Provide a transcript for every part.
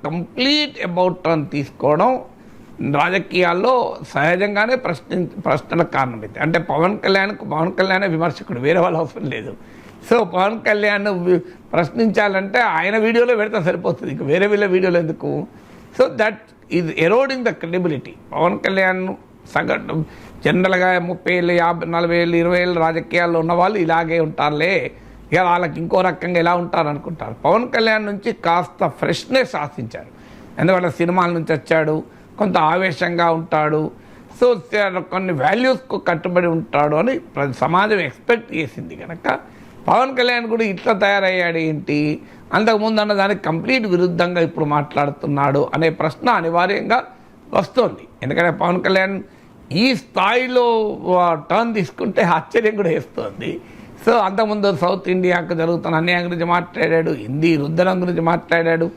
Complete about turn తీసుకోవడం రాజకీయాల్లో సహజంగానే ప్రశ్నలకు కారణమైంది. అంటే పవన్ కళ్యాణ్ విమర్శకుడు, వేరే వాళ్ళ అవసరం లేదు. సో పవన్ కళ్యాణ్ ప్రశ్నించాలంటే ఆయన వీడియోలో పెడితే సరిపోతుంది, ఇక వేరే వీడియోలో ఎందుకు? So that is eroding the credibility. Pawan Kalyan సగటు జనరల్గా 30 ఏళ్ళు 50 40 ఏళ్ళు 20 ఏళ్ళు రాజకీయాల్లో ఉన్నవాళ్ళు ఇలాగే ఉంటారులే, ఇక వాళ్ళకి ఇంకో రకంగా ఎలా ఉంటారు అనుకుంటారు. పవన్ కళ్యాణ్ నుంచి కాస్త ఫ్రెష్నెస్ ఆశించారు, ఎందుకంటే సినిమాల నుంచి వచ్చాడు, కొంత ఆవేశంగా ఉంటాడు, సో కొన్ని వాల్యూస్కు కట్టుబడి ఉంటాడు అని సమాజం ఎక్స్పెక్ట్ చేసింది. కనుక పవన్ కళ్యాణ్ కూడా ఇట్లా తయారయ్యాడు ఏంటి, అంతకుముందు అన్న దానికి కంప్లీట్ విరుద్ధంగా ఇప్పుడు మాట్లాడుతున్నాడు అనే ప్రశ్న అనివార్యంగా వస్తుంది. ఎందుకంటే పవన్ కళ్యాణ్ ఈ స్థాయిలో టర్న్ తీసుకుంటే ఆశ్చర్యం కూడా వేస్తుంది. సో అంతకుముందు సౌత్ ఇండియాకు జరుగుతున్న అన్యాయం గురించి మాట్లాడాడు, హిందీ రుద్దడం గురించి మాట్లాడాడు,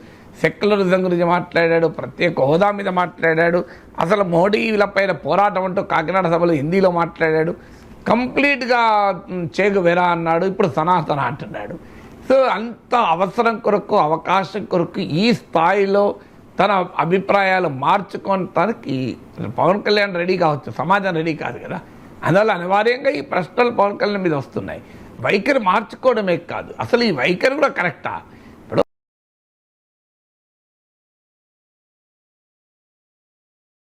సెక్యులరిజం గురించి మాట్లాడాడు, ప్రత్యేక హోదా మీద మాట్లాడాడు, అసలు మోడీలపైన పోరాటం అంటూ కాకినాడ సభలో హిందీలో మాట్లాడాడు, కంప్లీట్గా చేగు వెరా అన్నాడు, ఇప్పుడు సనాతన అంటున్నాడు. సో అంత అవసరం కొరకు అవకాశం కొరకు ఈ స్థాయిలో తన అభిప్రాయాలు మార్చుకోవటానికి పవన్ కళ్యాణ్ రెడీ కావచ్చు, సమాజం రెడీ కాదు కదా. అందువల్ల అనివార్యంగా ఈ ప్రశ్నలు పవన్ కళ్యాణ్ మీద వస్తున్నాయి. వైఖరి మార్చుకోవడమే కాదు, అసలు ఈ వైఖరి కూడా కరెక్టా?